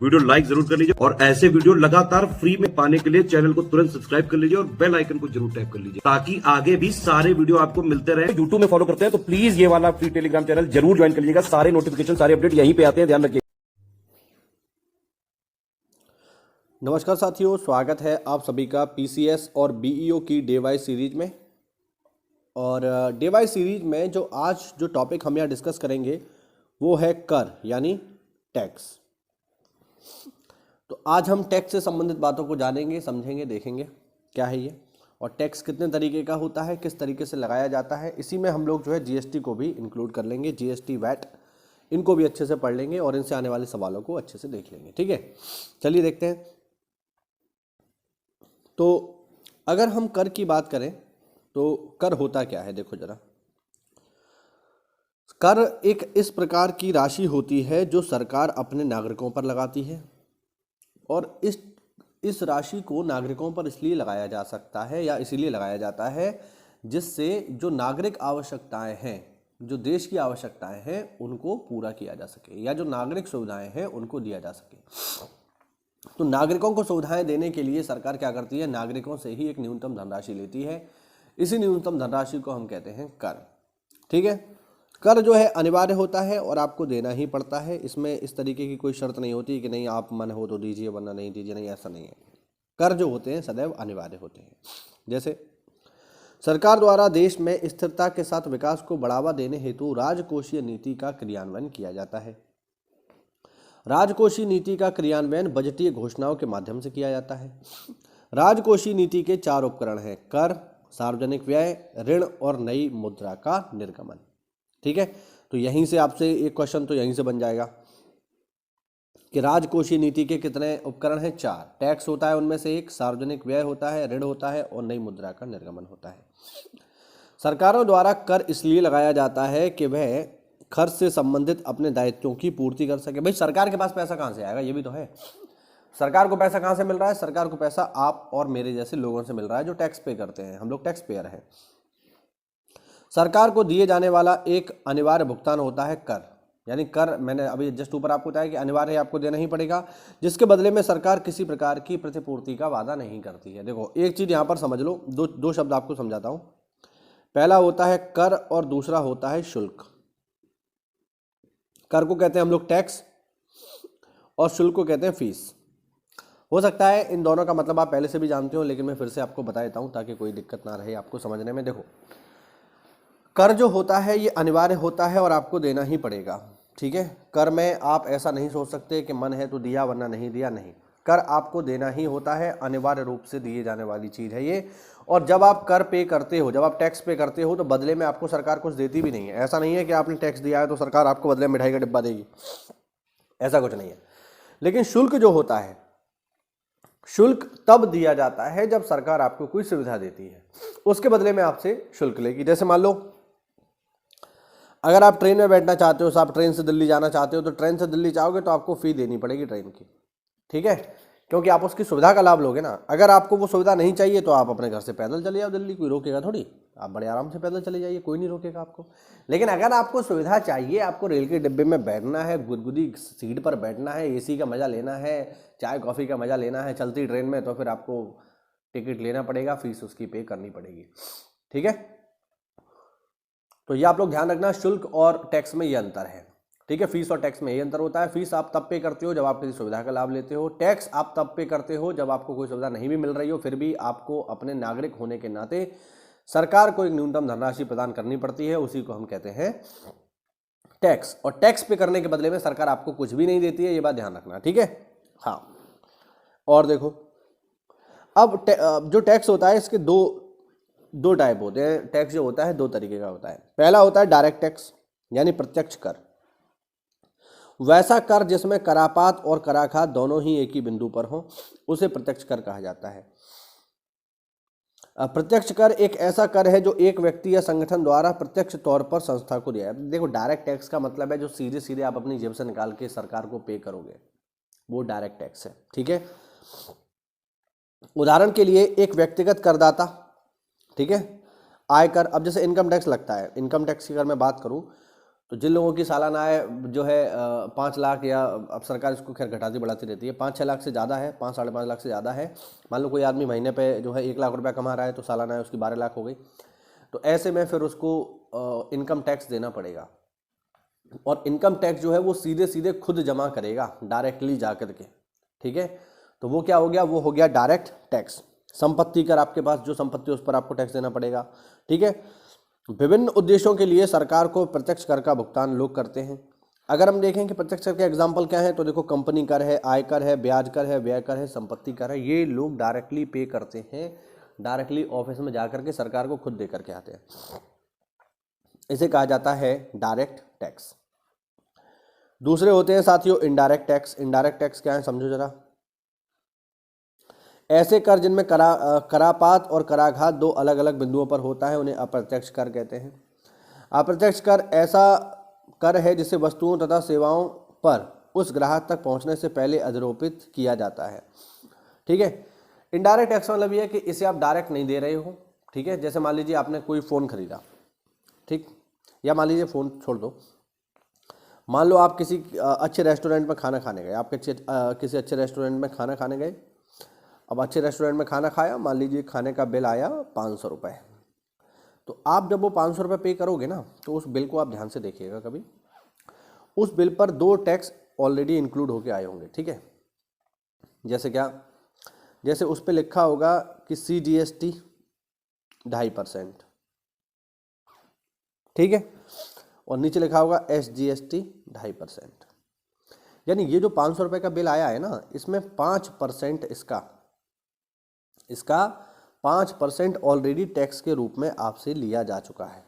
Video like जरूर कर लीजिए और ऐसे वीडियो लगातार फ्री में पाने के लिए चैनल को तुरंत सब्सक्राइब कर लीजिए और बेल आइकन को जरूर टैप कर लीजिए ताकि आगे भी सारे वीडियो आपको मिलते रहे। यूट्यूब में फॉलो करते हैं तो प्लीज ये वाला फ्री टेलीग्राम चैनल जरूर ज्वाइन कर लीजिएगा। सारे नोटिफिकेशन सारे अपडेट यहीं पे आते हैं, ध्यान रखिए। नमस्कार साथियों, स्वागत है आप सभी का पीसीएस और बीईओ की डे वाइज सीरीज में। और डे वाइज सीरीज में आज जो टॉपिक हम यहाँ डिस्कस करेंगे वो है कर यानी टैक्स। तो आज हम टैक्स से संबंधित बातों को जानेंगे, समझेंगे, देखेंगे क्या है ये और टैक्स कितने तरीके का होता है, किस तरीके से लगाया जाता है। इसी में हम लोग जो है जीएसटी को भी इंक्लूड कर लेंगे, जीएसटी, वैट, इनको भी अच्छे से पढ़ लेंगे और इनसे आने वाले सवालों को अच्छे से देख लेंगे। ठीक है, चलिए देखते हैं। तो अगर हम कर की बात करें तो कर होता क्या है, देखो जरा। कर एक इस प्रकार की राशि होती है जो सरकार अपने नागरिकों पर लगाती है और इस राशि को नागरिकों पर इसलिए लगाया जा सकता है या इसीलिए लगाया जाता है जिससे जो नागरिक आवश्यकताएं हैं, जो देश की आवश्यकताएं हैं, उनको पूरा किया जा सके या जो नागरिक सुविधाएं हैं उनको दिया जा सके। तो नागरिकों को सुविधाएं देने के लिए सरकार क्या करती है, नागरिकों से ही एक न्यूनतम धनराशि लेती है। इसी न्यूनतम धनराशि को हम कहते हैं कर। ठीक है, कर जो है अनिवार्य होता है और आपको देना ही पड़ता है। इसमें इस तरीके की कोई शर्त नहीं होती कि नहीं आप मन हो तो दीजिए वरना नहीं दीजिए, नहीं, ऐसा नहीं है। कर जो होते हैं सदैव अनिवार्य होते हैं। जैसे सरकार द्वारा देश में स्थिरता के साथ विकास को बढ़ावा देने हेतु राजकोषीय नीति का क्रियान्वयन किया जाता है। राजकोषीय नीति का क्रियान्वयन बजटीय घोषणाओं के माध्यम से किया जाता है। राजकोषीय नीति के 4 उपकरण हैं: कर, सार्वजनिक व्यय, ऋण और नई मुद्रा का निर्गमन। ठीक है, तो यहीं से आपसे एक क्वेश्चन तो यहीं से बन जाएगा कि राजकोषीय नीति के कितने उपकरण हैं? 4। टैक्स होता है उनमें से एक, सार्वजनिक व्यय होता है, ऋण होता है और नई मुद्रा का निर्गमन होता है। सरकारों द्वारा कर इसलिए लगाया जाता है कि वह खर्च से संबंधित अपने दायित्वों की पूर्ति कर सके। भाई सरकार के पास पैसा कहाँ से आएगा, ये भी तो है। सरकार को पैसा कहाँ से मिल रहा है? सरकार को पैसा आप और मेरे जैसे लोगों से मिल रहा है जो टैक्स पे करते हैं। हम लोग टैक्स पेयर हैं। सरकार को दिए जाने वाला एक अनिवार्य भुगतान होता है कर, यानी कर मैंने अभी जस्ट ऊपर आपको बताया कि अनिवार्य है, आपको देना ही पड़ेगा, जिसके बदले में सरकार किसी प्रकार की प्रतिपूर्ति का वादा नहीं करती है। देखो एक चीज यहाँ पर समझ लो, दो शब्द आपको समझाता हूँ। पहला होता है कर और दूसरा होता है शुल्क। कर को कहते हैं हम लोग टैक्स और शुल्क को कहते हैं फीस। हो सकता है इन दोनों का मतलब आप पहले से भी जानते हो, लेकिन मैं फिर से आपको बता देता हूँ ताकि कोई दिक्कत ना रहे आपको समझने में। देखो कर जो होता है ये अनिवार्य होता है और आपको देना ही पड़ेगा। ठीक है, कर में आप ऐसा नहीं सोच सकते कि मन है तो दिया वरना नहीं दिया, नहीं। कर आपको देना ही होता है, अनिवार्य रूप से दिए जाने वाली चीज़ है ये। और जब आप कर पे करते हो, जब आप टैक्स पे करते हो, तो बदले में आपको सरकार कुछ देती भी नहीं है। ऐसा नहीं है कि आपने टैक्स दिया है तो सरकार आपको बदले में मिठाई का डिब्बा देगी, ऐसा कुछ नहीं है। लेकिन शुल्क जो होता है, शुल्क तब दिया जाता है जब सरकार आपको कोई सुविधा देती है, उसके बदले में आपसे शुल्क लेगी। जैसे मान लो अगर आप ट्रेन में बैठना चाहते हो, आप ट्रेन से दिल्ली जाना चाहते हो, तो ट्रेन से दिल्ली जाओगे तो आपको फी देनी पड़ेगी ट्रेन की। ठीक है, क्योंकि आप उसकी सुविधा का लाभ लोगे ना। अगर आपको वो सुविधा नहीं चाहिए तो आप अपने घर से पैदल चले जाओ दिल्ली, कोई रोकेगा थोड़ी, आप बड़े आराम से पैदल चले जाइए, कोई नहीं रोकेगा आपको। लेकिन अगर आपको सुविधा चाहिए, आपको रेल के डिब्बे में बैठना है, गुदगुदी सीट पर बैठना है, एसी का मजा लेना है, चाय कॉफ़ी का मजा लेना है चलती ट्रेन में, तो फिर आपको टिकट लेना पड़ेगा, फीस उसकी पे करनी पड़ेगी। ठीक है, तो ये आप लोग ध्यान रखना, शुल्क और टैक्स में ये अंतर है। ठीक है, फीस और टैक्स में ये अंतर होता है। फीस आप तब पे करते हो जब आप किसी सुविधा का लाभ लेते हो, टैक्स आप तब पे करते हो जब आपको कोई सुविधा नहीं भी मिल रही हो, फिर भी आपको अपने नागरिक होने के नाते सरकार को एक न्यूनतम धनराशि प्रदान करनी पड़ती है, उसी को हम कहते हैं टैक्स। और टैक्स पे करने के बदले में सरकार आपको कुछ भी नहीं देती है, ये बात ध्यान रखना। ठीक है, हाँ। और देखो अब जो टैक्स होता है इसके दो टाइप होते हैं। टैक्स जो होता है 2 तरीके का होता है। पहला होता है डायरेक्ट टैक्स यानी प्रत्यक्ष कर। वैसा कर जिसमें करापात और कराघात दोनों ही एक ही बिंदु पर हो, उसे प्रत्यक्ष कर कहा जाता है। प्रत्यक्ष कर एक ऐसा कर है जो एक व्यक्ति या संगठन द्वारा प्रत्यक्ष तौर पर संस्था को दिया है। देखो डायरेक्ट टैक्स का मतलब है जो सीधे सीधे आप अपनी जेब से निकाल के सरकार को पे करोगे, वो डायरेक्ट टैक्स है। ठीक है, उदाहरण के लिए एक व्यक्तिगत करदाता, ठीक है, आयकर, अब जैसे इनकम टैक्स लगता है, इनकम टैक्स की अगर मैं बात करूं तो जिन लोगों की सालाना आय जो है 5 लाख, या अब सरकार इसको खैर घटाती बढ़ाती रहती है, 5-6 लाख से ज़्यादा है, 5-5.5 लाख से ज़्यादा है, मान लो कोई आदमी महीने पे जो है 1 लाख रुपया कमा रहा है तो सालाना आय उसकी 12 लाख हो गई, तो ऐसे में फिर उसको इनकम टैक्स देना पड़ेगा। और इनकम टैक्स जो है वो सीधे सीधे खुद जमा करेगा डायरेक्टली जा करके, ठीक है। तो वो क्या हो गया, वो हो गया डायरेक्ट टैक्स। संपत्ति कर, आपके पास जो संपत्ति उस पर आपको टैक्स देना पड़ेगा, ठीक है। विभिन्न उद्देश्यों के लिए सरकार को प्रत्यक्ष कर का भुगतान लोग करते हैं। अगर हम देखें कि प्रत्यक्ष कर के एग्जाम्पल क्या है, तो देखो कंपनी कर है, आयकर है, ब्याज कर है, व्यय कर है, संपत्ति कर है, ये लोग डायरेक्टली पे करते हैं, डायरेक्टली ऑफिस में जाकर के सरकार को खुद दे करके आते हैं। इसे कहा जाता है डायरेक्ट टैक्स। दूसरे होते हैं साथियों इनडायरेक्ट टैक्स। इनडायरेक्ट टैक्स क्या है समझो जरा। ऐसे कर जिनमें करापात और कराघात दो अलग अलग बिंदुओं पर होता है, उन्हें अप्रत्यक्ष कर कहते हैं। अप्रत्यक्ष कर ऐसा कर है जिसे वस्तुओं तथा सेवाओं पर उस ग्राहक तक पहुंचने से पहले अधिरोपित किया जाता है, ठीक है। इनडायरेक्ट टैक्स मतलब ये है कि इसे आप डायरेक्ट नहीं दे रहे हो, ठीक है। जैसे मान लीजिए आपने कोई फ़ोन खरीदा, ठीक, या मान लीजिए फ़ोन छोड़ दो, मान लो आप किसी अच्छे रेस्टोरेंट में खाना खाने गए, आप किसी अच्छे रेस्टोरेंट में खाना खाने गए। अब अच्छे रेस्टोरेंट में खाना खाया, मान लीजिए खाने का बिल आया 500 रुपये। तो आप जब वो 500 रुपये पे करोगे ना, तो उस बिल को आप ध्यान से देखिएगा कभी, उस बिल पर 2 टैक्स ऑलरेडी इंक्लूड होके आए होंगे, ठीक है। जैसे क्या, जैसे उस पर लिखा होगा कि CGST 2.5%, ठीक है, और नीचे लिखा होगा SGST 2.5%। यानी ये जो 500 रुपये का बिल आया है ना, इसमें 5% इसका 5% ऑलरेडी टैक्स के रूप में आपसे लिया जा चुका है।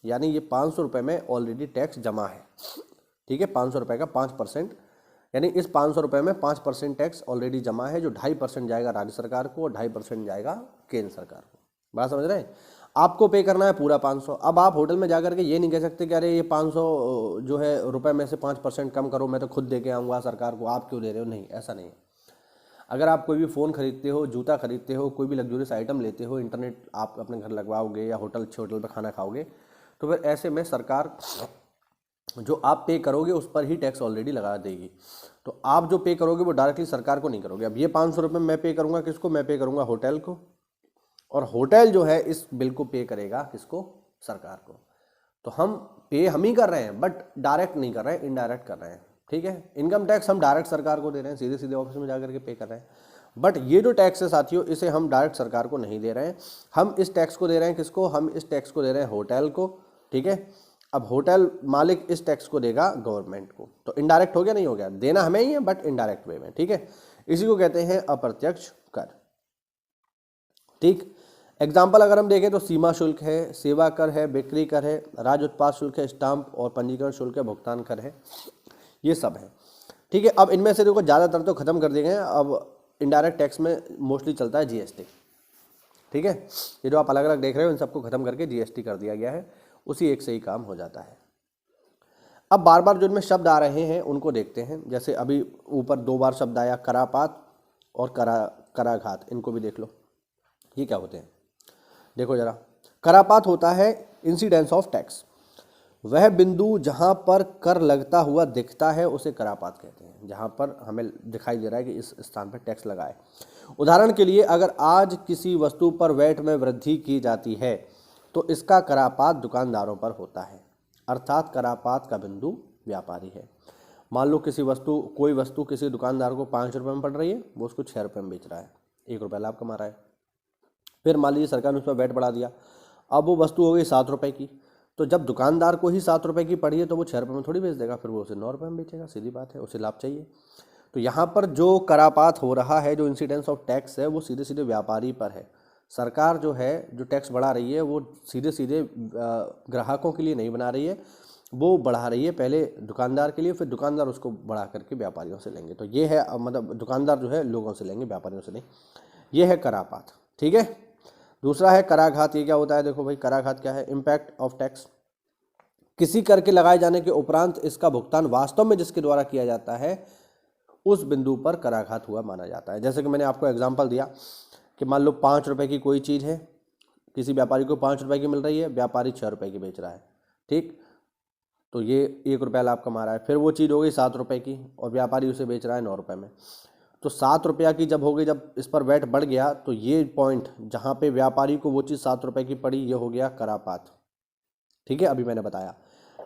यानी ये 500 रुपये में ऑलरेडी टैक्स जमा है, ठीक है। 500 रुपये का 5%, यानी इस 500 रुपये में 5% टैक्स ऑलरेडी जमा है, जो 2.5% जाएगा राज्य सरकार को और 2.5% जाएगा केंद्र सरकार को। बात समझ रहे हैं। आपको पे करना है पूरा 500। अब आप होटल में जाकर के ये नहीं कह सकते कि अरे ये 500 जो है रुपये में से 5% कम करो, मैं तो खुद दे के आऊँगा सरकार को, आप क्यों दे रहे हो। नहीं, ऐसा नहीं है। अगर आप कोई भी फ़ोन खरीदते हो, जूता खरीदते हो, कोई भी लग्जरियस आइटम लेते हो, इंटरनेट आप अपने घर लगवाओगे या अच्छे होटल पर खाना खाओगे, तो फिर ऐसे में सरकार जो आप पे करोगे उस पर ही टैक्स ऑलरेडी लगा देगी। तो आप जो पे करोगे वो डायरेक्टली सरकार को नहीं करोगे। अब ये 500 रुपये मैं पे करूँगा किसको, मैं पे करूँगा होटल को, और होटल जो है इस बिल को पे करेगा किसको, सरकार को। तो हम पे हम ही कर रहे हैं, बट डायरेक्ट नहीं कर रहे हैं, इनडायरेक्ट कर रहे हैं, ठीक है। इनकम टैक्स हम डायरेक्ट सरकार को दे रहे हैं, सीधे सीधे ऑफिस में जाकर के पे कर रहे हैं। बट ये जो टैक्स है साथियों, इसे हम डायरेक्ट सरकार को नहीं दे रहे हैं। हम इस टैक्स को दे रहे हैं किसको, हम इस टैक्स को दे रहे हैं होटल को, ठीक है। अब होटल मालिक इस टैक्स को देगा गवर्नमेंट को। तो इनडायरेक्ट हो गया, नहीं हो गया, देना हमें ही है बट इनडायरेक्ट वे में, ठीक है। इसी को कहते हैं अप्रत्यक्ष कर, ठीक। एग्जाम्पल अगर हम देखें तो सीमा शुल्क है, सेवा कर है, बिक्री कर है, राज्य उत्पाद शुल्क है, स्टाम्प और पंजीकरण शुल्क है, भुगतान कर है, ये सब है, ठीक है। अब इनमें से देखो ज़्यादातर तो खत्म कर दिए गए हैं। अब इनडायरेक्ट टैक्स में मोस्टली चलता है GST, ठीक है। ये जो आप अलग अलग देख रहे हो इन सबको खत्म करके GST कर दिया गया है, उसी एक से ही काम हो जाता है। अब बार बार जो इनमें शब्द आ रहे हैं उनको देखते हैं। जैसे अभी ऊपर 2 बार शब्द आया करापात और कराघात, इनको भी देख लो, ये क्या होते हैं देखो जरा। करापात होता है इंसिडेंस ऑफ टैक्स, वह बिंदु जहां पर कर लगता हुआ दिखता है उसे करापात कहते हैं। जहां पर हमें दिखाई दे रहा है कि इस स्थान पर टैक्स लगा है। उदाहरण के लिए अगर आज किसी वस्तु पर वैट में वृद्धि की जाती है तो इसका करापात दुकानदारों पर होता है, अर्थात करापात का बिंदु व्यापारी है। मान लो कोई वस्तु किसी दुकानदार को 5 रुपये में पड़ रही है, वो उसको 6 रुपये में बेच रहा है, 1 रुपया लाभ कमा रहा है। फिर मान लीजिए सरकार ने उस पर वैट बढ़ा दिया, अब वो वस्तु हो गई 7 रुपये की। तो जब दुकानदार को ही 7 रुपये की पड़ी है तो वो 6 रुपये में थोड़ी बेच देगा, फिर वो उसे 9 रुपये में बेचेगा, सीधी बात है, उसे लाभ चाहिए। तो यहाँ पर जो करापात हो रहा है, जो इंसिडेंस ऑफ टैक्स है, वो सीधे सीधे व्यापारी पर है। सरकार जो है जो टैक्स बढ़ा रही है वो सीधे सीधे ग्राहकों के लिए नहीं बना रही है, वो बढ़ा रही है पहले दुकानदार के लिए, फिर दुकानदार उसको बढ़ा करके व्यापारियों से लेंगे। तो ये है मतलब दुकानदार जो है लोगों से लेंगे, व्यापारियों से नहीं। ये है करापात, ठीक है। दूसरा है कराघात। ये क्या होता है देखो भाई, कराघात क्या है, इम्पैक्ट ऑफ टैक्स। किसी कर के लगाए जाने के उपरांत इसका भुगतान वास्तव में जिसके द्वारा किया जाता है उस बिंदु पर कराघात हुआ माना जाता है। जैसे कि मैंने आपको एग्जांपल दिया कि मान लो 5 रुपये की कोई चीज़ है, किसी व्यापारी को 5 रुपये की मिल रही है, व्यापारी 6 रुपये की बेच रहा है, ठीक। तो ये 1 रुपया लाभ कमा रहा है। फिर वो चीज़ हो गई 7 रुपये की और व्यापारी उसे बेच रहा है 9 रुपये में। तो 7 रुपया की जब हो गई, जब इस पर वैट बढ़ गया तो ये पॉइंट जहाँ पे व्यापारी को वो चीज़ 7 रुपये की पड़ी, ये हो गया करापात। ठीक है, अभी मैंने बताया।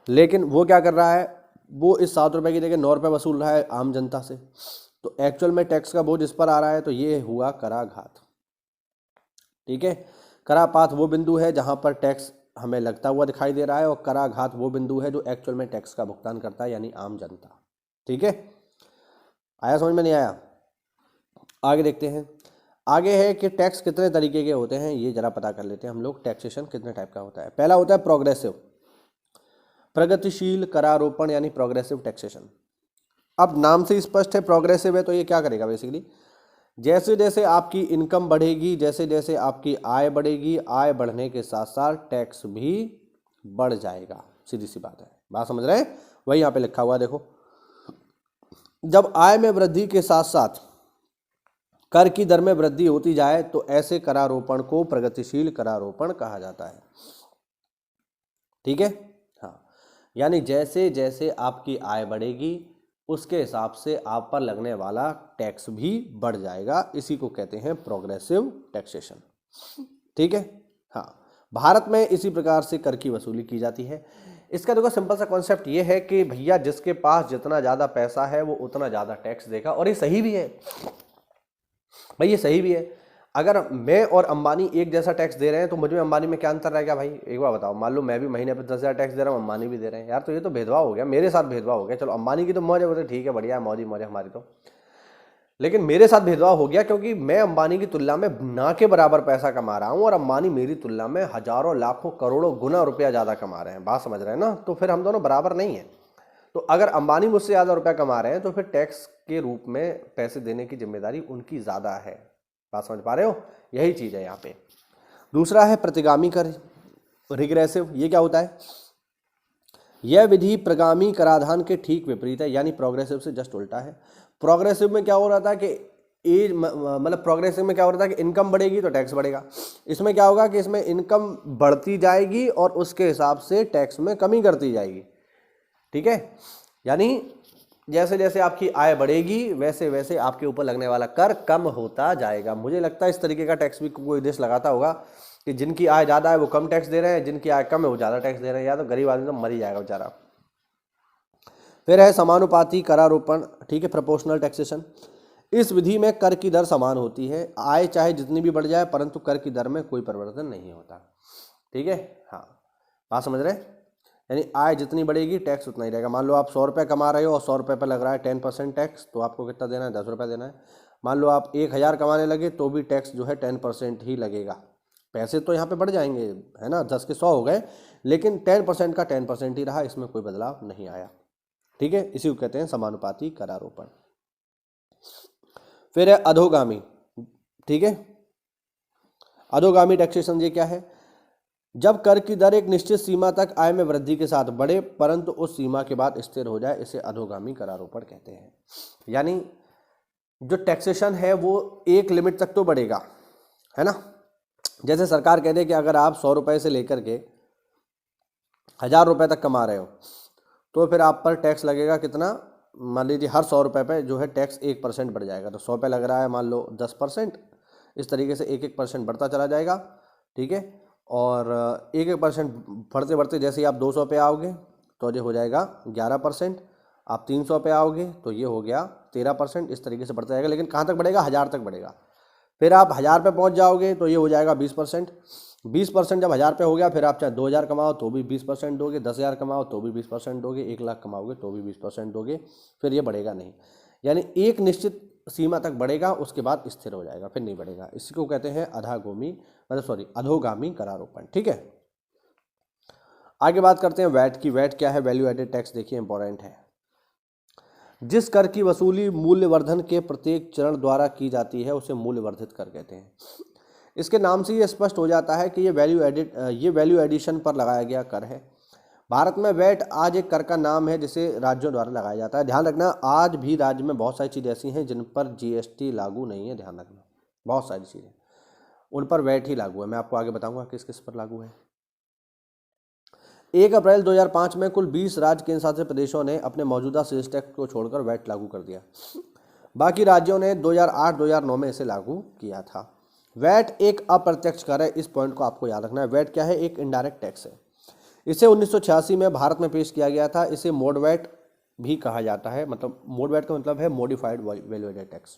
लेकिन वो क्या कर रहा है, वो इस 7 रुपये की जगह 9 रुपये वसूल रहा है आम जनता से। तो एक्चुअल में टैक्स का बोझ इस पर आ रहा है, तो ये हुआ कराघात। ठीक है, करापात वो बिंदु है जहाँ पर टैक्स हमें लगता हुआ दिखाई दे रहा है, और कराघात वो बिंदु है जो एक्चुअल में टैक्स का भुगतान करता है, यानी आम जनता। ठीक है, आया समझ में? नहीं आया? आगे देखते हैं। आगे है कि टैक्स कितने तरीके के होते हैं, ये जरा पता कर लेते हैं हम लोग। टैक्सेशन कितने टाइप का होता है? पहला होता है प्रोग्रेसिव, प्रगतिशील करारोपण, यानी प्रोग्रेसिव टैक्सेशन। अब नाम से स्पष्ट है प्रोग्रेसिव है, तो ये क्या करेगा बेसिकली, जैसे जैसे आपकी इनकम बढ़ेगी, जैसे जैसे आपकी आय बढ़ेगी, आय बढ़ने के साथ साथ टैक्स भी बढ़ जाएगा। सीधी सी बात है, बात समझ रहे हैं? वही यहाँ पे लिखा हुआ देखो, जब आय में वृद्धि के साथ साथ कर की दर में वृद्धि होती जाए तो ऐसे करारोपण को प्रगतिशील करारोपण कहा जाता है। ठीक है, हाँ, यानी जैसे जैसे आपकी आय बढ़ेगी उसके हिसाब से आप पर लगने वाला टैक्स भी बढ़ जाएगा। इसी को कहते हैं प्रोग्रेसिव टैक्सेशन। ठीक है, हाँ, भारत में इसी प्रकार से कर की वसूली की जाती है। इसका देखो सिंपल सा कॉन्सेप्ट ये है कि भैया जिसके पास जितना ज़्यादा पैसा है वो उतना ज़्यादा टैक्स देगा, और ये सही भी है भाई, ये सही भी है। अगर मैं और अंबानी एक जैसा टैक्स दे रहे हैं तो मुझ में अंबानी में क्या अंतर रहेगा भाई? एक बार बताओ, मान लो मैं भी महीने पर 10,000 टैक्स दे रहा हूँ, अंबानी भी दे रहे हैं, यार तो ये तो भेदभाव हो गया, मेरे साथ भेदभाव हो गया। चलो अंबानी की तो मौज है, वो तो ठीक है, बढ़िया है, मौज ही मौज है हमारी तो, लेकिन मेरे साथ भेदभाव हो गया क्योंकि मैं अंबानी की तुलना में ना के बराबर पैसा कमा रहा हूँ और अंबानी मेरी तुलना में हजारों लाखों करोड़ों गुना रुपया ज़्यादा कमा रहे हैं। बात समझ रहे हैं ना? तो फिर हम दोनों बराबर नहीं है। तो अगर अंबानी मुझसे ज़्यादा रुपया कमा रहे हैं तो फिर टैक्स के रूप में पैसे देने की जिम्मेदारी उनकी ज़्यादा है। बात समझ पा रहे हो? यही चीज़ है यहाँ पे। दूसरा है प्रतिगामी कर, रिग्रेसिव। ये क्या होता है? यह विधि प्रगामी कराधान के ठीक विपरीत है, यानी प्रोग्रेसिव से जस्ट उल्टा है। प्रोग्रेसिव में क्या हो रहा था कि एज मतलब प्रोग्रेसिव में क्या हो रहा था कि इनकम बढ़ेगी तो टैक्स बढ़ेगा। इसमें क्या होगा कि इसमें इनकम बढ़ती जाएगी और उसके हिसाब से टैक्स में कमी करती जाएगी। ठीक है, यानी जैसे जैसे आपकी आय बढ़ेगी वैसे वैसे आपके ऊपर लगने वाला कर कम होता जाएगा। मुझे लगता है इस तरीके का टैक्स भी कोई देश लगाता होगा कि जिनकी आय ज़्यादा है वो कम टैक्स दे रहे हैं, जिनकी आय कम है वो ज़्यादा टैक्स दे रहे हैं, या तो गरीब आदमी तो मर ही जाएगा बेचारा। फिर है समानुपाती करारोपण। ठीक है, प्रोपोर्शनल टैक्सेशन। इस विधि में कर की दर समान होती है, आय चाहे जितनी भी बढ़ जाए परंतु कर की दर में कोई परिवर्तन नहीं होता। ठीक है, हाँ, बात समझ रहे हैं? यानी आय जितनी बढ़ेगी टैक्स उतना ही रहेगा। मान लो आप 100 रुपये कमा रहे हो और 100 रुपये पर लग रहा है 10% टैक्स, तो आपको कितना देना है? 10 रुपये देना है। मान लो आप 1000 कमाने लगे तो भी टैक्स जो है 10% ही लगेगा। पैसे तो यहाँ पे बढ़ जाएंगे, है ना, 10 के 100 हो गए, लेकिन 10% का 10% ही रहा, इसमें कोई बदलाव नहीं आया। ठीक है, इसी को कहते हैं समानुपाती करारोपण। फिर है अधोगामी। ठीक है, अधोगामी टैक्सेशन ये क्या है? जब कर की दर एक निश्चित सीमा तक आय में वृद्धि के साथ बढ़े परंतु उस सीमा के बाद स्थिर हो जाए, इसे अधोगामी करारोपण कहते हैं। यानी जो टैक्सेशन है वो एक लिमिट तक तो बढ़ेगा, है ना। जैसे सरकार कह दे कि अगर आप 100 रुपये से लेकर के 1000 रुपये तक कमा रहे हो तो फिर आप पर टैक्स लगेगा कितना? मान लीजिए हर 100 रुपये पे जो है टैक्स 1% बढ़ जाएगा। तो 100 पे लग रहा है मान लो 10%, इस तरीके से 1-1% बढ़ता चला जाएगा। ठीक है, और 1-1% बढ़ते बढ़ते जैसे ही आप 200 पे आओगे तो ये हो जाएगा 11%, आप 300 पे आओगे तो ये हो गया 13%, इस तरीके से बढ़ता जाएगा। लेकिन कहाँ तक बढ़ेगा? 1000 तक बढ़ेगा। फिर आप 1000 पे पहुँच जाओगे तो ये हो जाएगा 20%। 20% जब 1000 पे हो गया फिर आप चाहे 2000 कमाओ तो भी 20% दोगे, 10,000 कमाओ तो भी 20% दोगे, 1 लाख कमाओगे तो भी 20% दोगे, फिर ये बढ़ेगा नहीं। यानी एक निश्चित सीमा तक बढ़ेगा, उसके बाद स्थिर हो जाएगा, फिर नहीं बढ़ेगा। इसी को कहते हैं अधोगामी करारोपण। ठीक है, आगे बात करते हैं वैट की। वैट क्या है? Value added tax. देखिए इंपॉर्टेंट है। जिस कर की वसूली मूल्यवर्धन के प्रत्येक चरण द्वारा की जाती है उसे मूल्यवर्धित कर कहते हैं। इसके नाम से ये स्पष्ट हो जाता है कि ये वैल्यू एडिशन पर लगाया गया कर है। भारत में वैट आज एक कर का नाम है जिसे राज्यों द्वारा लगाया जाता है। ध्यान रखना, आज भी राज्य में बहुत सारी चीज़ें ऐसी हैं जिन पर जीएसटी लागू नहीं है। ध्यान रखना, बहुत सारी चीज़ें उन पर वैट ही लागू है। मैं आपको आगे बताऊंगा किस किस पर लागू है। 1 अप्रैल 2005 में कुल 20 राज्य केंद्र शासित प्रदेशों ने अपने मौजूदा सेल्स टैक्स को छोड़कर वैट लागू कर दिया। बाकी राज्यों ने 2008-2009 में इसे लागू किया था। वैट एक अप्रत्यक्ष कर है, इस पॉइंट को आपको याद रखना है। वैट क्या है? एक इनडायरेक्ट टैक्स है। इसे 1986 में भारत में पेश किया गया था। इसे मोड वैट भी कहा जाता है, मतलब मोड वैट का मतलब है modified value added tax.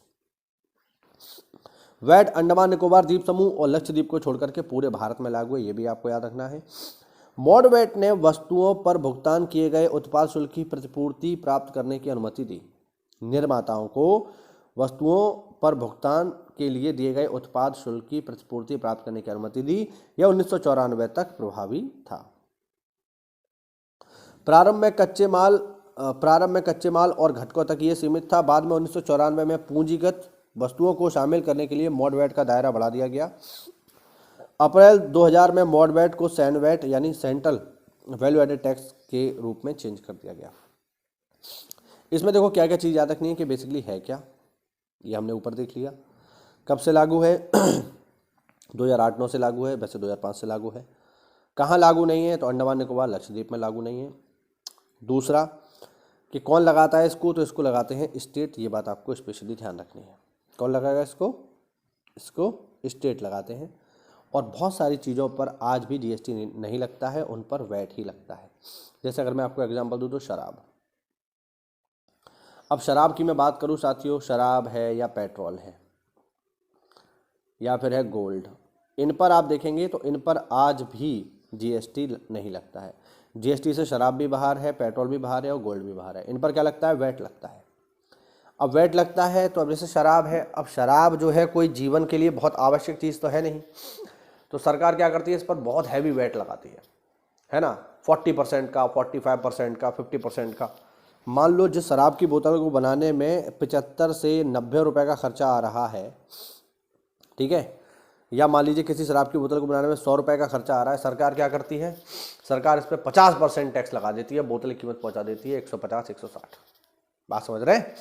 VAT Andaman Nicobar द्वीप समूह और लक्षद्वीप को छोड़कर के पूरे भारत में लागू है, ये भी आपको याद रखना है। मोड वैट ने वस्तुओं पर भुगतान किए गए उत्पाद शुल्क की प्रतिपूर्ति प्राप्त करने की अनुमति दी। निर्माताओं को वस्तुओं पर भुगतान के लिए दिए गए उत्पाद शुल्क की प्रतिपूर्ति प्राप्त करने की अनुमति दी। यह 1994 तक प्रभावी था। प्रारंभ में कच्चे माल और घटकों तक ये सीमित था। बाद में 1994 में पूंजीगत वस्तुओं को शामिल करने के लिए मोड वैट का दायरा बढ़ा दिया गया। अप्रैल 2000 में मोड वैट को सैन वैट यानी सेंट्रल वैल्यू एडेड टैक्स के रूप में चेंज कर दिया गया। इसमें देखो क्या क्या चीज़ याद रखनी है कि बेसिकली है क्या, ये हमने ऊपर देख लिया। कब से लागू है? 2008-9 से लागू है, वैसे 2005 से लागू है। कहाँ लागू नहीं है? तो अंडमान निकोबार लक्षद्वीप में लागू नहीं है। दूसरा कि कौन लगाता है इसको? तो इसको लगाते हैं स्टेट। ये बात आपको स्पेशली ध्यान रखनी है। कौन लगाएगा इसको? इसको स्टेट लगाते हैं। और बहुत सारी चीज़ों पर आज भी जीएसटी नहीं लगता है, उन पर वैट ही लगता है। जैसे अगर मैं आपको एग्जांपल दूँ तो शराब। अब शराब की मैं बात करूँ साथियों, शराब है या पेट्रोल है या फिर है गोल्ड, इन पर आप देखेंगे तो इन पर आज भी जीएसटी नहीं लगता है। जीएसटी से शराब भी बाहर है, पेट्रोल भी बाहर है और गोल्ड भी बाहर है। इन पर क्या लगता है? वैट लगता है। अब वैट लगता है तो अब जैसे शराब है, अब शराब जो है कोई जीवन के लिए बहुत आवश्यक चीज़ तो है नहीं, तो सरकार क्या करती है? इस पर बहुत हैवी वैट लगाती है ना, 40% का, 45% का, 50% का। मान लो जिस शराब की बोतल को बनाने में 75 से 90 रुपए का खर्चा आ रहा है, ठीक है, या मान लीजिए किसी शराब की बोतल को बनाने में 100 रुपए का खर्चा आ रहा है, सरकार क्या करती है? सरकार इस पर 50% टैक्स लगा देती है, बोतल की कीमत पहुंचा देती है 150-160। बात समझ रहे हैं?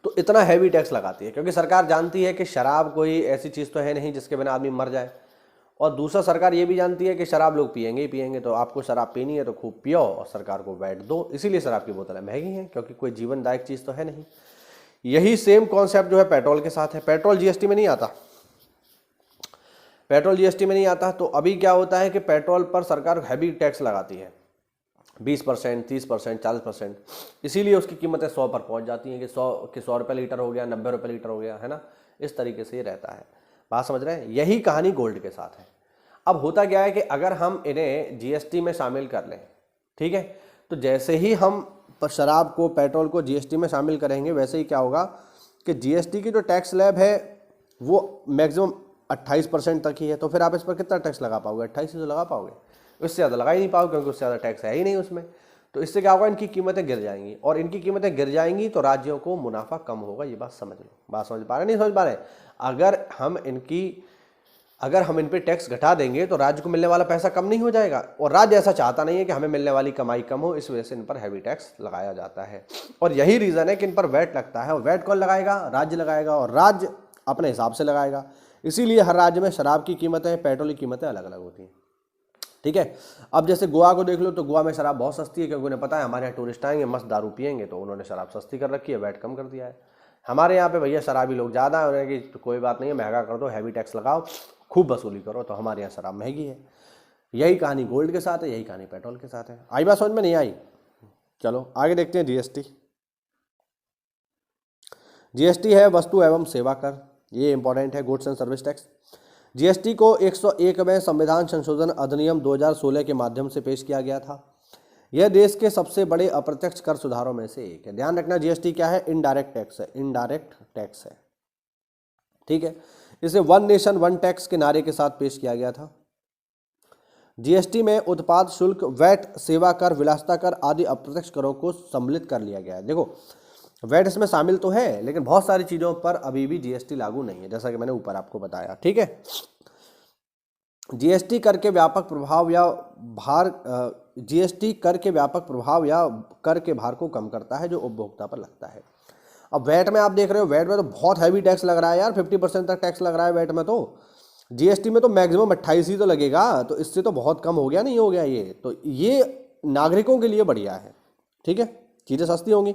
तो इतना हैवी टैक्स लगाती है क्योंकि सरकार जानती है कि शराब कोई ऐसी चीज़ तो है नहीं जिसके बिना आदमी मर जाए। और दूसरा, सरकार ये भी जानती है कि शराब लोग पियेंगे ही पियेंगे, तो आपको शराब पीनी है तो खूब पियो और सरकार को वैट दो। इसीलिए शराब की बोतलें महंगी हैं, क्योंकि कोई जीवनदायक चीज़ तो है नहीं। यही सेम कॉन्सेप्ट जो है पेट्रोल के साथ है। पेट्रोल जीएसटी में नहीं आता, पेट्रोल जीएसटी में नहीं आता। तो अभी क्या होता है कि पेट्रोल पर सरकार हैवी टैक्स लगाती है, 20%, 30%, 40%। इसीलिए उसकी कीमतें 100 पर पहुंच जाती हैं कि 100 रुपये लीटर हो गया, 90 रुपये लीटर हो गया, है ना। इस तरीके से ये रहता है। बात समझ रहे हैं? यही कहानी गोल्ड के साथ है। अब होता क्या है कि अगर हम इन्हें जीएसटी में शामिल कर लें, ठीक है, तो जैसे ही हम शराब को, पेट्रोल को जीएसटी में शामिल करेंगे, वैसे ही क्या होगा कि जीएसटी की जो टैक्स स्लैब है वो मैक्सिमम 28% तक ही है। तो फिर आप इस पर कितना टैक्स लगा पाओगे? 28 ही तो लगा पाओगे, इससे ज़्यादा लगा ही नहीं पाओगे, क्योंकि उससे ज़्यादा टैक्स है ही नहीं उसमें। तो इससे क्या होगा? इनकी कीमतें गिर जाएंगी, और इनकी कीमतें गिर जाएंगी तो राज्यों को मुनाफा कम होगा। ये बात समझ लो। बात समझ पा रहे? नहीं समझ पा रहे? अगर हम इन पे टैक्स घटा देंगे तो राज्य को मिलने वाला पैसा कम नहीं हो जाएगा, और राज्य ऐसा चाहता नहीं है कि हमें मिलने वाली कमाई कम हो, इस वजह से इन पर हैवी टैक्स लगाया जाता है। और यही रीज़न है कि इन पर वैट लगता है। और वैट कौन लगाएगा? राज्य लगाएगा, और राज्य अपने हिसाब से लगाएगा। इसीलिए हर राज्य में शराब की कीमतें, पेट्रोल की कीमतें अलग अलग होती हैं, ठीक है। अब जैसे गोवा को देख लो, तो गोवा में शराब बहुत सस्ती है, क्योंकि उन्हें पता है हमारे यहाँ टूरिस्ट आएंगे, मस्त दारू पियेंगे, तो उन्होंने शराब सस्ती कर रखी है, वैट कम कर दिया है। हमारे यहाँ पे भैया शराबी लोग ज़्यादा है, उन्हें कि कोई बात नहीं है, महंगा कर दो, हैवी टैक्स लगाओ, खूब वसूली करो, तो हमारे यहाँ शराब महंगी है। यही कहानी गोल्ड के साथ है, यही कहानी पेट्रोल के साथ है। आई बात समझ में? नहीं आई? चलो आगे देखते हैं। जीएसटी, जीएसटी है वस्तु एवं सेवा कर, ये इंपॉर्टेंट है, goods and service tax. GST को 101वें संविधान संशोधन अधिनियम 2016 के माध्यम से पेश किया गया था। यह देश के सबसे बड़े अप्रत्यक्ष कर सुधारों में से एक है। ध्यान रखना, जीएसटी क्या है? इनडायरेक्ट टैक्स है, इनडायरेक्ट टैक्स है, ठीक है। इसे वन नेशन वन टैक्स के नारे के साथ पेश किया गया था। जीएसटी में उत्पाद शुल्क, वैट, सेवा कर, विलासिता कर आदि अप्रत्यक्ष करों को सम्मिलित कर लिया गया है। देखो, वैट इसमें शामिल तो है, लेकिन बहुत सारी चीज़ों पर अभी भी जीएसटी लागू नहीं है, जैसा कि मैंने ऊपर आपको बताया, ठीक है। जीएसटी कर के व्यापक प्रभाव या भार जीएसटी कर के व्यापक प्रभाव या कर के भार को कम करता है जो उपभोक्ता पर लगता है। अब वैट में आप देख रहे हो, वैट में तो बहुत हैवी टैक्स लग रहा है यार, 50% तक टैक्स लग रहा है वैट में। तो जीएसटी में तो मैक्सिमम 28 ही तो लगेगा, तो इससे तो बहुत कम हो गया, नहीं हो गया ये, तो ये नागरिकों के लिए बढ़िया है। ठीक है, चीज़ें सस्ती होंगी।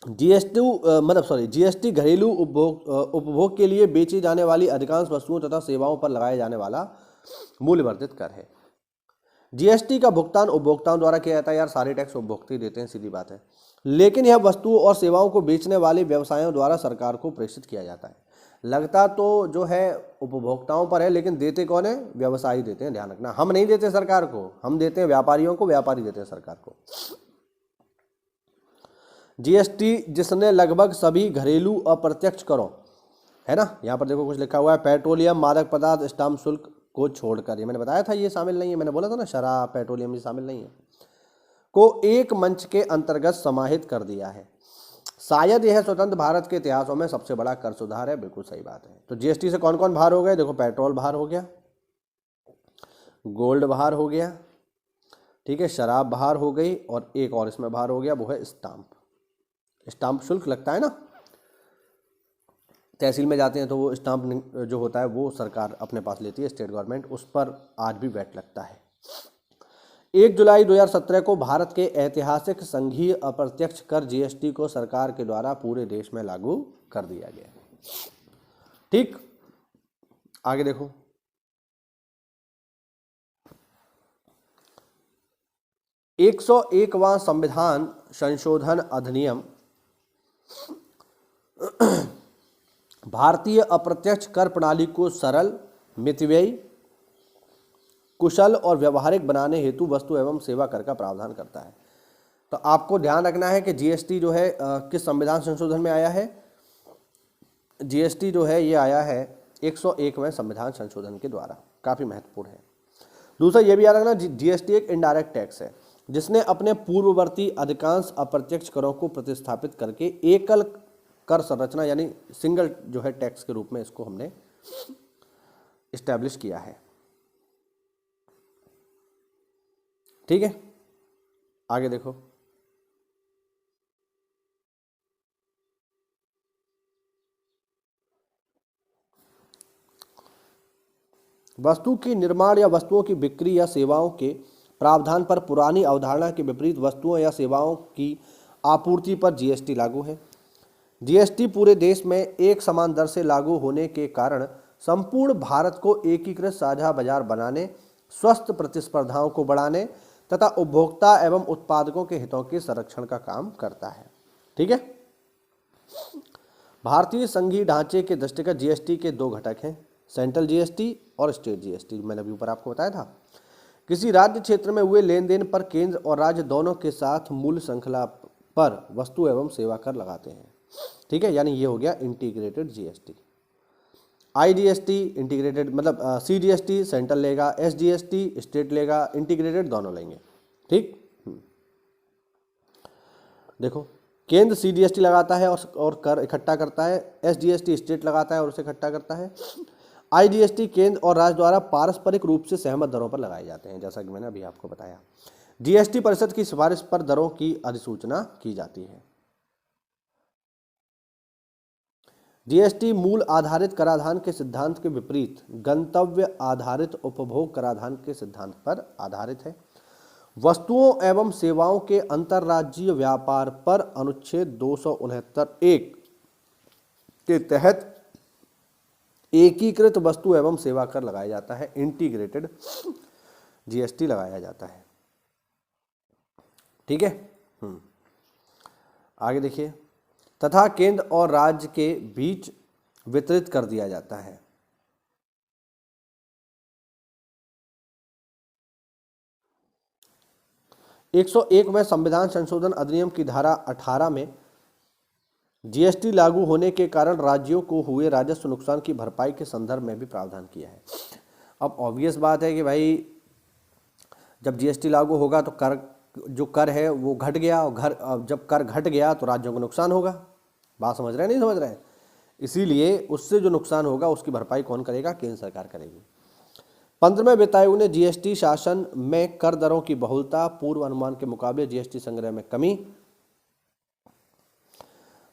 जीएसटी घरेलू उपभोग के लिए बेची जाने वाली अधिकांश वस्तुओं तथा सेवाओं पर लगाया जाने वाला मूल्यवर्धित कर है। जीएसटी का भुगतान उपभोक्ताओं द्वारा किया जाता है। यार सारे टैक्स उपभोक्ता ही देते हैं, सीधी बात है, लेकिन यह वस्तुओं और सेवाओं को बेचने वाले व्यवसायों द्वारा सरकार को प्रेषित किया जाता है। लगता तो जो है उपभोक्ताओं पर है, लेकिन देते कौन है? व्यवसायी देते हैं, ध्यान रखना। हम नहीं देते सरकार को, हम देते हैं व्यापारियों को, व्यापारी देते हैं सरकार को। जीएसटी जिसने लगभग सभी घरेलू अप्रत्यक्ष करों, है ना, यहाँ पर देखो कुछ लिखा हुआ है, पेट्रोलियम, मादक पदार्थ, स्टाम्प शुल्क को छोड़कर, ये मैंने बताया था ये शामिल नहीं है, मैंने बोला था ना शराब, पेट्रोलियम ये शामिल नहीं है, को एक मंच के अंतर्गत समाहित कर दिया है। शायद यह स्वतंत्र भारत के इतिहासों में सबसे बड़ा कर सुधार है। बिल्कुल सही बात है। तो जीएसटी से कौन कौन बाहर हो गए? देखो, पेट्रोल बाहर हो गया, गोल्ड बाहर हो गया, ठीक है, शराब बाहर हो गई, और एक और इसमें बाहर हो गया, वो है स्टाम्प शुल्क लगता है ना, तहसील में जाते हैं तो वो स्टाम्प जो होता है वो सरकार अपने पास लेती है, स्टेट गवर्नमेंट, उस पर आज भी वैट लगता है। 1 जुलाई 2017 को भारत के ऐतिहासिक संघीय अप्रत्यक्ष कर जीएसटी को सरकार के द्वारा पूरे देश में लागू कर दिया गया। ठीक, आगे देखो, एक 101वां संविधान संशोधन अधिनियम भारतीय अप्रत्यक्ष कर प्रणाली को सरल, मितव्ययी, कुशल और व्यवहारिक बनाने हेतु वस्तु एवं सेवा कर का प्रावधान करता है। तो आपको ध्यान रखना है कि जीएसटी जो है किस संविधान संशोधन में आया है? जीएसटी जो है ये आया है 101वें संविधान संशोधन के द्वारा, काफ़ी महत्वपूर्ण है। दूसरा ये भी याद रखना, जीएसटी एक इनडायरेक्ट टैक्स है जिसने अपने पूर्ववर्ती अधिकांश अप्रत्यक्ष करों को प्रतिस्थापित करके एकल कर संरचना यानी सिंगल जो है टैक्स के रूप में इसको हमने इस्टेब्लिश किया है। ठीक है, आगे देखो, वस्तु की निर्माण या वस्तुओं की बिक्री या सेवाओं के प्रावधान पर पुरानी अवधारणा के विपरीत वस्तुओं या सेवाओं की आपूर्ति पर जीएसटी लागू है। जीएसटी पूरे देश में एक समान दर से लागू होने के कारण संपूर्ण भारत को एकीकृत साझा बाजार बनाने, स्वस्थ प्रतिस्पर्धाओं को बढ़ाने तथा उपभोक्ता एवं उत्पादकों के हितों के संरक्षण का काम करता है। ठीक है, भारतीय संघीय ढांचे के दृष्टिगत जीएसटी के 2 घटक हैं, सेंट्रल जीएसटी और स्टेट जीएसटी। मैंने अभी ऊपर आपको बताया था, किसी राज्य क्षेत्र में हुए लेन देन पर केंद्र और राज्य दोनों के साथ मूल्य श्रृंखला पर वस्तु एवं सेवा कर लगाते हैं। ठीक है, यानी ये हो गया इंटीग्रेटेड जीएसटी। आईजीएसटी इंटीग्रेटेड मतलब सीजीएसटी सेंट्रल लेगा, एसजीएसटी स्टेट लेगा, इंटीग्रेटेड दोनों लेंगे। ठीक, देखो, केंद्र सीजीएसटी लगाता है और कर इकट्ठा करता है, एसजीएसटी स्टेट लगाता है और उसे इकट्ठा करता है, आईजीएसटी केंद्र और राज्य द्वारा पारस्परिक रूप से सहमत दरों पर लगाए जाते हैं, जैसा कि मैंने अभी आपको बताया। जीएसटी परिषद की सिफारिश पर दरों की अधिसूचना की जाती है। जीएसटी मूल आधारित कराधान के सिद्धांत के विपरीत गंतव्य आधारित उपभोग कराधान के सिद्धांत पर आधारित है। वस्तुओं एवं सेवाओं के अंतर्राज्यीय व्यापार पर अनुच्छेद 269(1) के तहत एकीकृत वस्तु एवं सेवा कर लगाया जाता है, इंटीग्रेटेड जीएसटी लगाया जाता है। ठीक है, आगे देखिए, तथा केंद्र और राज्य के बीच वितरित कर दिया जाता है। एक 101वें संविधान संशोधन अधिनियम की धारा 18 में जीएसटी लागू होने के कारण राज्यों को हुए राजस्व नुकसान की भरपाई के संदर्भ में भी प्रावधान किया है। अब ऑब्वियस बात है कि भाई जब जीएसटी लागू होगा तो कर है वो घट गया, और जब कर घट गया तो राज्यों को नुकसान होगा। बात समझ रहे हैं, नहीं समझ रहे हैं? इसीलिए उससे जो नुकसान होगा उसकी भरपाई कौन करेगा? केंद्र सरकार करेगी। 15वें वित्त आयोग ने जीएसटी शासन में कर दरों की बहुलता, पूर्व अनुमान के मुकाबले जीएसटी संग्रह में कमी,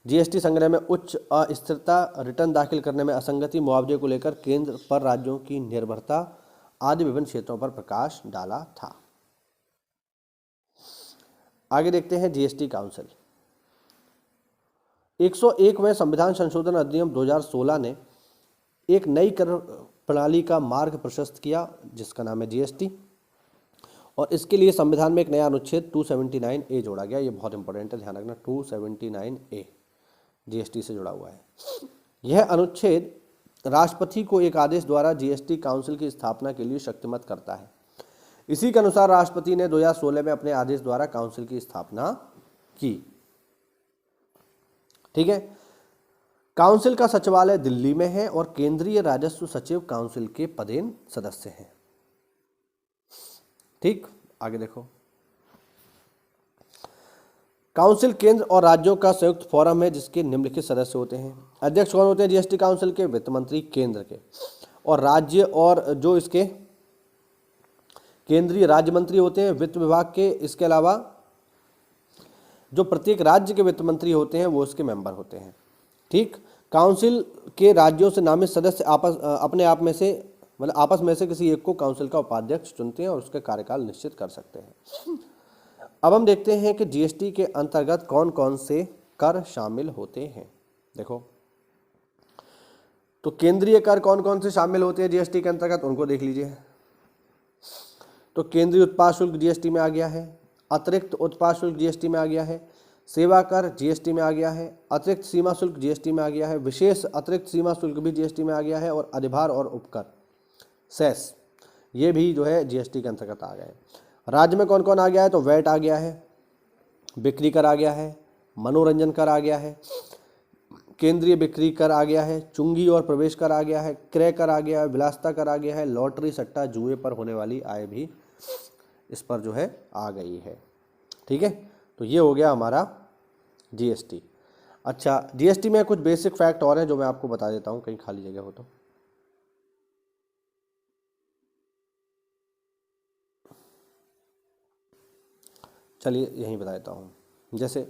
जीएसटी संग्रह में उच्च अस्थिरता, रिटर्न दाखिल करने में असंगति, मुआवजे को लेकर केंद्र पर राज्यों की निर्भरता आदि विभिन्न क्षेत्रों पर प्रकाश डाला था। आगे देखते हैं जीएसटी काउंसिल। 101वें संविधान संशोधन अधिनियम 2016 ने एक नई कर प्रणाली का मार्ग प्रशस्त किया जिसका नाम है जीएसटी, और इसके लिए संविधान में एक नया अनुच्छेद 279A जोड़ा गया। ये बहुत इंपॉर्टेंट है, ध्यान रखना, 279A जीएसटी से जुड़ा हुआ है। यह अनुच्छेद राष्ट्रपति को एक आदेश द्वारा जीएसटी काउंसिल की स्थापना के लिए शक्तिमत करता है। इसी के अनुसार राष्ट्रपति ने 2016 में अपने आदेश द्वारा काउंसिल की स्थापना की। ठीक है, काउंसिल का सचिवालय दिल्ली में है और केंद्रीय राजस्व सचिव काउंसिल के पदेन सदस्य हैं। ठीक, आगे देखो। काउंसिल केंद्र और राज्यों का संयुक्त फोरम है जिसके निम्नलिखित सदस्य होते हैं। अध्यक्ष कौन होते हैं जीएसटी काउंसिल के? वित्त मंत्री केंद्र के, और राज्य और जो इसके केंद्रीय राज्य मंत्री होते हैं वित्त विभाग के। इसके अलावा जो प्रत्येक राज्य के वित्त मंत्री होते हैं वो इसके मेंबर होते हैं। ठीक, काउंसिल के राज्यों से नामित सदस्य अपने आप में से मतलब आपस में से किसी एक को काउंसिल का उपाध्यक्ष चुनते हैं और उसके कार्यकाल निश्चित कर सकते हैं। अब हम देखते हैं कि जीएसटी के अंतर्गत कौन कौन से कर शामिल होते हैं। देखो, तो केंद्रीय कर कौन कौन से शामिल होते हैं जीएसटी के अंतर्गत, उनको देख लीजिए। तो केंद्रीय उत्पाद शुल्क जीएसटी में आ गया है, अतिरिक्त उत्पाद शुल्क जीएसटी में आ गया है, सेवा कर जीएसटी में आ गया है, अतिरिक्त सीमा शुल्क जीएसटी में आ गया है, विशेष अतिरिक्त सीमा शुल्क भी जीएसटी में आ गया है, और अधिभार और उपकर सेस ये भी जो है जीएसटी के अंतर्गत आ गए। राज्य में कौन कौन आ गया है? तो वैट आ गया है, बिक्री कर आ गया है, मनोरंजन कर आ गया है, केंद्रीय बिक्री कर आ गया है, चुंगी और प्रवेश कर आ गया है, क्रय कर आ गया है, विलासिता कर आ गया है, लॉटरी सट्टा जुए पर होने वाली आय भी इस पर जो है आ गई है। ठीक है, तो ये हो गया हमारा जीएसटी। अच्छा, जीएसटी में कुछ बेसिक फैक्ट और हैं जो मैं आपको बता देता हूँ, कहीं खाली जगह हो तो। चलिए यहीं बता देता हूँ। जैसे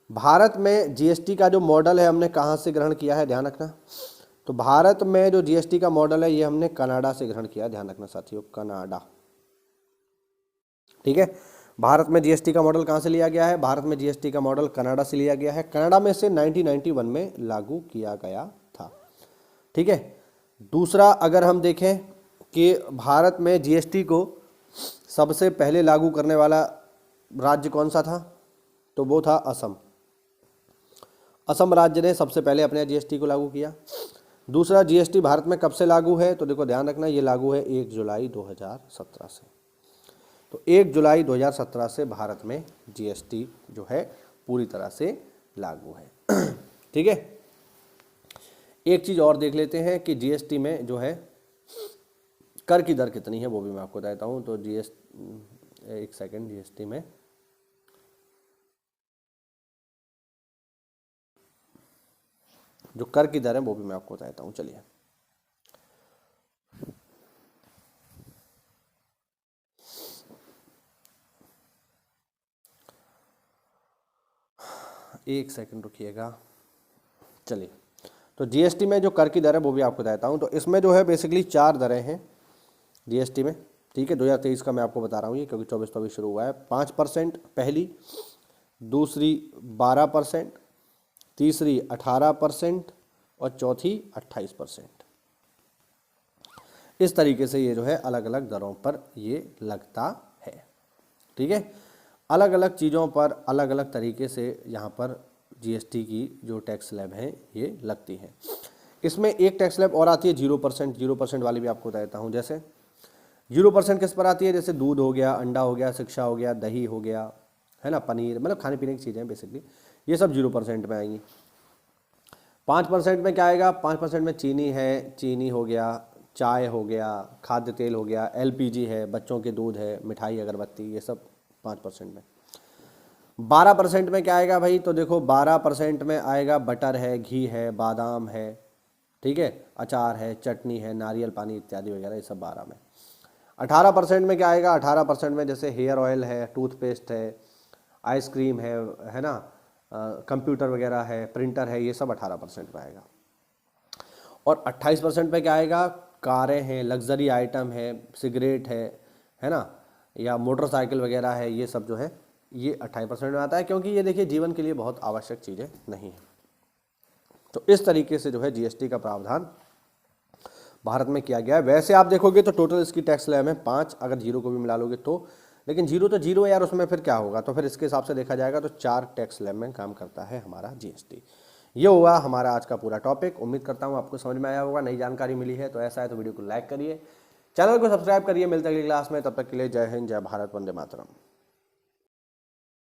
भारत में जीएसटी का जो मॉडल है हमने कहाँ से ग्रहण किया है, ध्यान रखना। तो भारत में जो जीएसटी का मॉडल है ये हमने कनाडा से ग्रहण किया, ध्यान रखना साथियों, कनाडा। ठीक है, भारत में जीएसटी का मॉडल कहाँ से लिया गया है? भारत में जीएसटी का मॉडल कनाडा से लिया गया है। कनाडा में से 1991 में लागू किया गया था। ठीक है, दूसरा अगर हम देखें कि भारत में जीएसटी को सबसे पहले लागू करने वाला राज्य कौन सा था, तो वो था असम। असम राज्य ने सबसे पहले अपने जीएसटी को लागू किया। दूसरा, जीएसटी भारत में कब से लागू है? तो देखो ध्यान रखना, ये लागू है 1 जुलाई 2017 से। तो 1 जुलाई 2017 से भारत में जीएसटी जो है पूरी तरह से लागू है। ठीक है, एक चीज़ और देख लेते हैं कि जीएसटी में जो है कर की दर कितनी है, वो भी मैं आपको बताता हूँ। तो एक सेकंड, जीएसटी में जो कर की दर है वो भी मैं आपको बताता हूँ। चलिए, एक सेकंड रुकिएगा। चलिए, तो जीएसटी में जो कर की दर है वो भी आपको बताता हूँ। तो इसमें जो है बेसिकली 4 दरें हैं जीएसटी में। ठीक है, 2023 का मैं आपको बता रहा हूँ ये, क्योंकि 24 तो अभी शुरू हुआ है। 5% पहली, दूसरी 12%, तीसरी 18% और चौथी 28%। इस तरीके से ये जो है अलग अलग दरों पर ये लगता है। ठीक है, अलग अलग चीज़ों पर अलग अलग तरीके से यहाँ पर जीएसटी की जो टैक्स स्लैब है ये लगती है। इसमें एक टैक्स स्लैब और आती है 0%। 0% वाली भी आपको बता देता हूँ। जैसे 0% किस पर आती है? जैसे दूध हो गया, अंडा हो गया, शिक्षा हो गया, दही हो गया, है ना, पनीर, मतलब खाने पीने की चीज़ें बेसिकली, ये सब 0% में आएंगी। 5% में क्या आएगा? 5% में चीनी है, चीनी हो गया, चाय हो गया, खाद्य तेल हो गया, एलपीजी है, बच्चों के दूध है, मिठाई, अगरबत्ती, ये सब 5% में। 12% में क्या आएगा भाई? तो देखो 12% में आएगा बटर है, घी है, बादाम है, ठीक है, अचार है, चटनी है, नारियल पानी इत्यादि वगैरह, ये सब 12 में। 18% में क्या आएगा? 18% में जैसे हेयर ऑयल है, टूथपेस्ट है, आइसक्रीम है ना, कंप्यूटर वगैरह है, प्रिंटर है, ये सब 18% पे आएगा। और 28% पे क्या आएगा? कारें हैं, लग्जरी आइटम है, सिगरेट है ना, या मोटरसाइकिल वगैरह है, ये सब जो है ये 28% में आता है, क्योंकि ये देखिए जीवन के लिए बहुत आवश्यक चीज़ें नहीं है। तो इस तरीके से जो है जीएसटी का प्रावधान भारत में किया गया है। वैसे आप देखोगे तो टोटल इसकी टैक्स स्लैब है 5, अगर जीरो को भी मिला लोगे तो, लेकिन जीरो तो जीरो यार, उसमें फिर क्या होगा? तो फिर इसके हिसाब से देखा जाएगा तो 4 टैक्स स्लैब में काम करता है हमारा जीएसटी। ये हुआ हमारा आज का पूरा टॉपिक। उम्मीद करता हूँ आपको समझ में आया होगा, नई जानकारी मिली है। तो ऐसा है तो वीडियो को लाइक करिए, चैनल को सब्सक्राइब करिए। मिलते हैं अगली क्लास में, तब तक के लिए जय हिंद, जय भारत, वंदे मातरम।